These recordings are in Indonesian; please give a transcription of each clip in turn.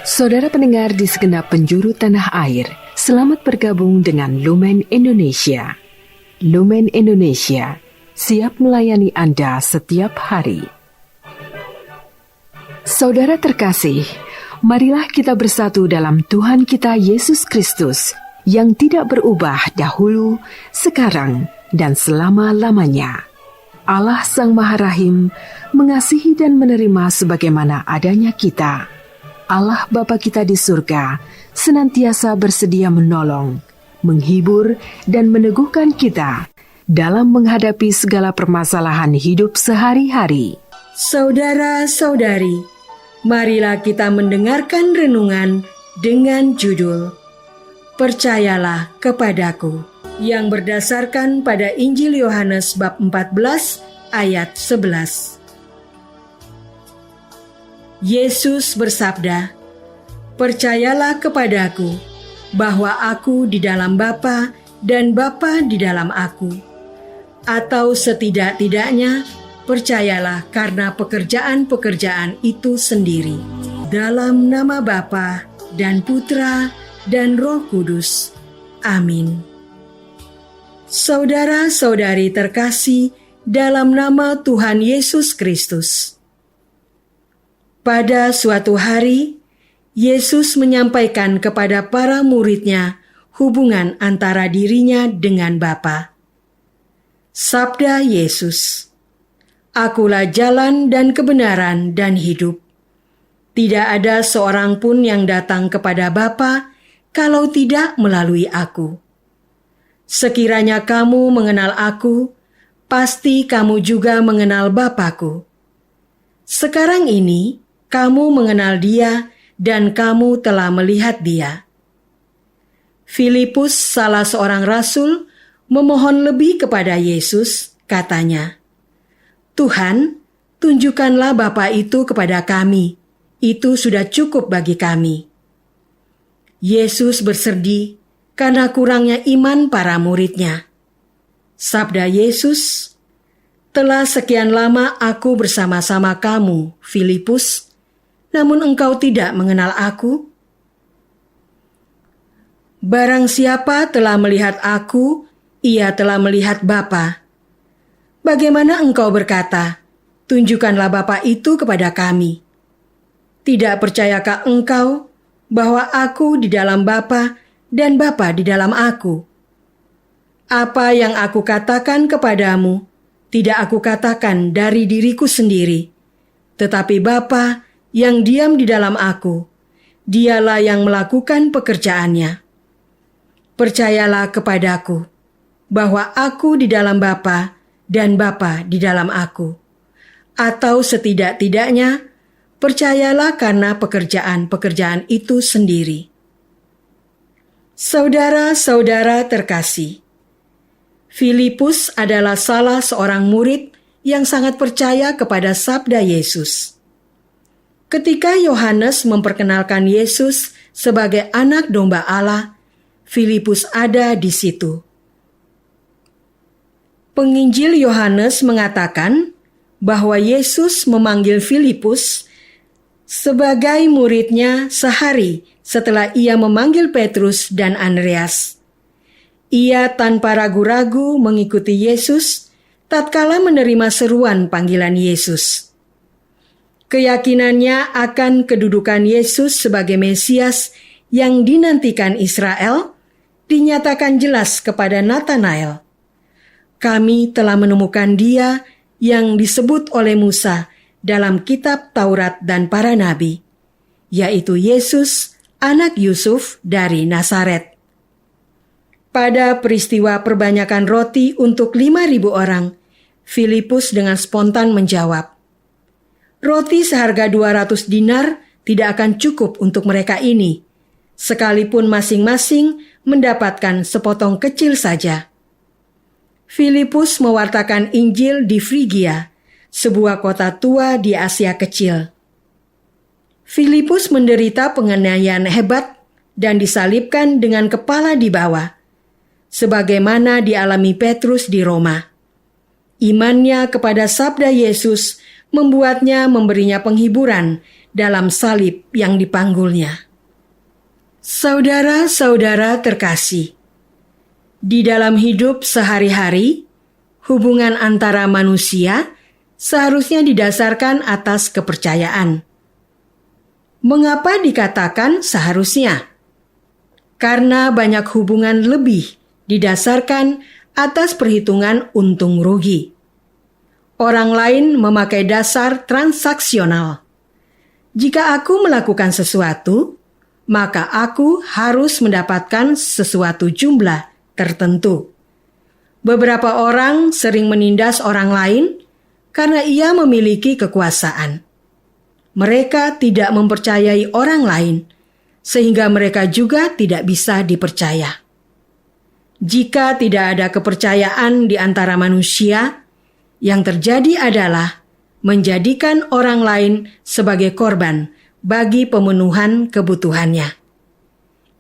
Saudara pendengar di segenap penjuru tanah air, selamat bergabung dengan Lumen Indonesia. Lumen Indonesia siap melayani Anda setiap hari. Saudara terkasih, marilah kita bersatu dalam Tuhan kita Yesus Kristus yang tidak berubah dahulu, sekarang, dan selama-lamanya. Allah Sang Maha Rahim mengasihi dan menerima sebagaimana adanya kita. Allah Bapa kita di surga senantiasa bersedia menolong, menghibur, dan meneguhkan kita dalam menghadapi segala permasalahan hidup sehari-hari. Saudara-saudari, marilah kita mendengarkan renungan dengan judul Percayalah Kepadaku, yang berdasarkan pada Injil Yohanes bab 14 ayat 11. Yesus bersabda, "Percayalah kepadaku bahwa aku di dalam Bapa dan Bapa di dalam aku. Atau setidak-tidaknya, percayalah karena pekerjaan-pekerjaan itu sendiri. Dalam nama Bapa dan Putra dan Roh Kudus. Amin." Saudara-saudari terkasih dalam nama Tuhan Yesus Kristus. Pada suatu hari, Yesus menyampaikan kepada para murid-Nya hubungan antara dirinya dengan Bapa. Sabda Yesus, "Akulah jalan dan kebenaran dan hidup. Tidak ada seorang pun yang datang kepada Bapa kalau tidak melalui Aku. Sekiranya kamu mengenal Aku, pasti kamu juga mengenal Bapa-Ku. Sekarang ini, kamu mengenal Dia dan kamu telah melihat Dia." Filipus, salah seorang rasul, memohon lebih kepada Yesus, katanya, "Tuhan, tunjukkanlah Bapa itu kepada kami. Itu sudah cukup bagi kami." Yesus bersedih karena kurangnya iman para murid-Nya. Sabda Yesus, "Telah sekian lama aku bersama-sama kamu, Filipus, namun engkau tidak mengenal Aku? Barang siapa telah melihat Aku, ia telah melihat Bapa. Bagaimana engkau berkata, 'Tunjukkanlah Bapa itu kepada kami'? Tidak percayakah engkau bahwa Aku di dalam Bapa dan Bapa di dalam Aku? Apa yang Aku katakan kepadamu, tidak Aku katakan dari diriku sendiri, tetapi Bapa yang diam di dalam Aku, Dialah yang melakukan pekerjaannya. Percayalah kepadaku bahwa Aku di dalam Bapa dan Bapa di dalam Aku. Atau setidak-tidaknya, percayalah karena pekerjaan-pekerjaan itu sendiri." Saudara-saudara terkasih, Filipus adalah salah seorang murid yang sangat percaya kepada sabda Yesus. Ketika Yohanes memperkenalkan Yesus sebagai anak domba Allah, Filipus ada di situ. Penginjil Yohanes mengatakan bahwa Yesus memanggil Filipus sebagai murid-Nya sehari setelah Ia memanggil Petrus dan Andreas. Ia tanpa ragu-ragu mengikuti Yesus tatkala menerima seruan panggilan Yesus. Keyakinannya akan kedudukan Yesus sebagai Mesias yang dinantikan Israel dinyatakan jelas kepada Natanael. "Kami telah menemukan Dia yang disebut oleh Musa dalam kitab Taurat dan para nabi, yaitu Yesus, anak Yusuf dari Nazaret." Pada peristiwa perbanyakan roti untuk 5.000 orang, Filipus dengan spontan menjawab, "Roti seharga 200 dinar tidak akan cukup untuk mereka ini, sekalipun masing-masing mendapatkan sepotong kecil saja." Filipus mewartakan Injil di Frigia, sebuah kota tua di Asia Kecil. Filipus menderita penganiayaan hebat dan disalibkan dengan kepala di bawah, sebagaimana dialami Petrus di Roma. Imannya kepada sabda Yesus membuatnya memberinya penghiburan dalam salib yang dipanggulnya. Saudara-saudara terkasih, di dalam hidup sehari-hari, hubungan antara manusia seharusnya didasarkan atas kepercayaan. Mengapa dikatakan seharusnya? Karena banyak hubungan lebih didasarkan atas perhitungan untung rugi. Orang lain memakai dasar transaksional. Jika aku melakukan sesuatu, maka aku harus mendapatkan sesuatu jumlah tertentu. Beberapa orang sering menindas orang lain karena ia memiliki kekuasaan. Mereka tidak mempercayai orang lain, sehingga mereka juga tidak bisa dipercaya. Jika tidak ada kepercayaan di antara manusia, yang terjadi adalah menjadikan orang lain sebagai korban bagi pemenuhan kebutuhannya.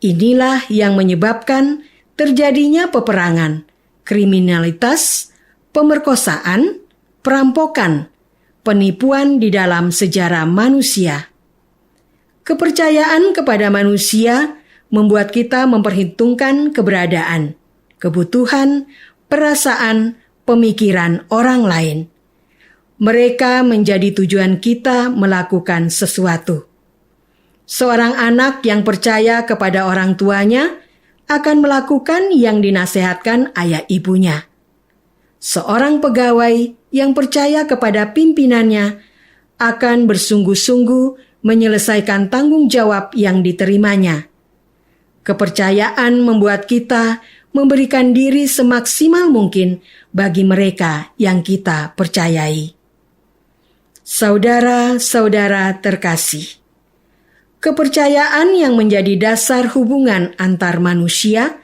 Inilah yang menyebabkan terjadinya peperangan, kriminalitas, pemerkosaan, perampokan, penipuan di dalam sejarah manusia. Kepercayaan kepada manusia membuat kita memperhitungkan keberadaan, kebutuhan, perasaan, pemikiran orang lain. Mereka menjadi tujuan kita melakukan sesuatu. Seorang anak yang percaya kepada orang tuanya akan melakukan yang dinasehatkan ayah ibunya. Seorang pegawai yang percaya kepada pimpinannya akan bersungguh-sungguh menyelesaikan tanggung jawab yang diterimanya. Kepercayaan membuat kita memberikan diri semaksimal mungkin bagi mereka yang kita percayai. Saudara-saudara terkasih, kepercayaan yang menjadi dasar hubungan antar manusia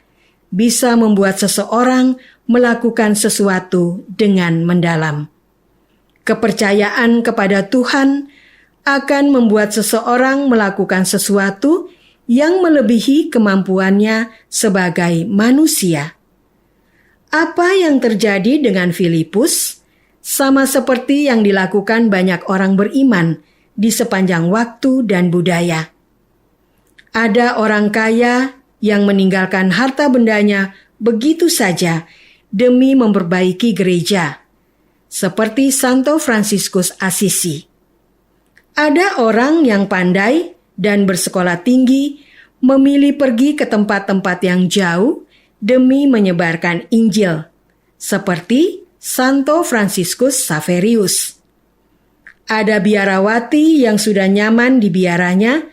bisa membuat seseorang melakukan sesuatu dengan mendalam. Kepercayaan kepada Tuhan akan membuat seseorang melakukan sesuatu yang melebihi kemampuannya sebagai manusia. Apa yang terjadi dengan Filipus sama seperti yang dilakukan banyak orang beriman di sepanjang waktu dan budaya. Ada orang kaya yang meninggalkan harta bendanya begitu saja demi memperbaiki gereja, seperti Santo Fransiskus Assisi. Ada orang yang pandai dan bersekolah tinggi memilih pergi ke tempat-tempat yang jauh demi menyebarkan Injil, seperti Santo Fransiskus Xaverius. Ada biarawati yang sudah nyaman di biaranya,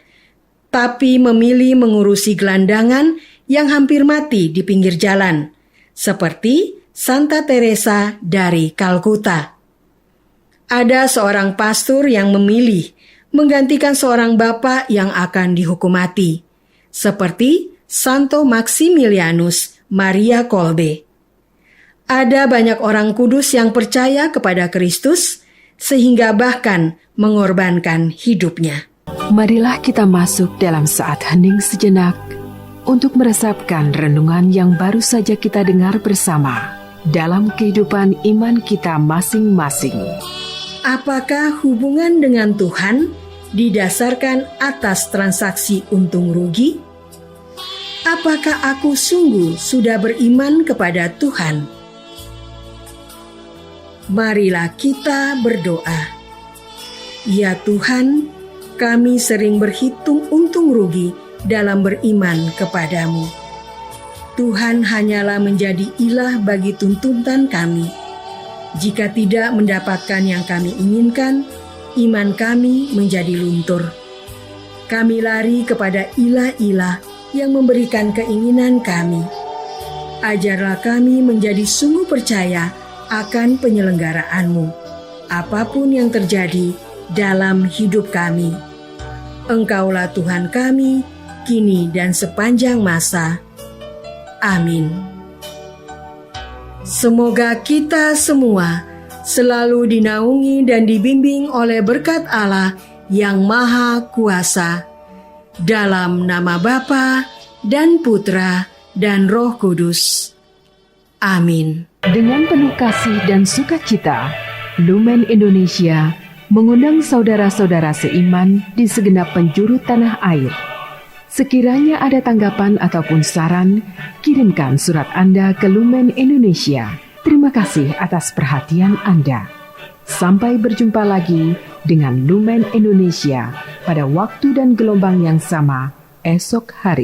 tapi memilih mengurusi gelandangan yang hampir mati di pinggir jalan, seperti Santa Teresa dari Kalkuta. Ada seorang pastor yang memilih menggantikan seorang bapak yang akan dihukum mati, seperti Santo Maximilianus Maria Kolbe. Ada banyak orang kudus yang percaya kepada Kristus, sehingga bahkan mengorbankan hidupnya. Marilah kita masuk dalam saat hening sejenak untuk meresapkan renungan yang baru saja kita dengar bersama dalam kehidupan iman kita masing-masing. Apakah hubungan dengan Tuhan didasarkan atas transaksi untung rugi? Apakah aku sungguh sudah beriman kepada Tuhan? Marilah kita berdoa. Ya Tuhan, kami sering berhitung untung rugi dalam beriman kepadamu. Tuhan hanyalah menjadi ilah bagi tuntutan kami. Jika tidak mendapatkan yang kami inginkan, iman kami menjadi luntur. Kami lari kepada ilah-ilah yang memberikan keinginan kami. Ajarlah kami menjadi sungguh percaya akan penyelenggaraanmu, apapun yang terjadi dalam hidup kami. Engkaulah Tuhan kami, kini dan sepanjang masa. Amin. Semoga kita semua selalu dinaungi dan dibimbing oleh berkat Allah yang Maha Kuasa. Dalam nama Bapa dan Putra dan Roh Kudus. Amin. Dengan penuh kasih dan sukacita, Lumen Indonesia mengundang saudara-saudara seiman di segenap penjuru tanah air. Sekiranya ada tanggapan ataupun saran, kirimkan surat Anda ke Lumen Indonesia. Terima kasih atas perhatian Anda. Sampai berjumpa lagi dengan Lumen Indonesia pada waktu dan gelombang yang sama esok hari.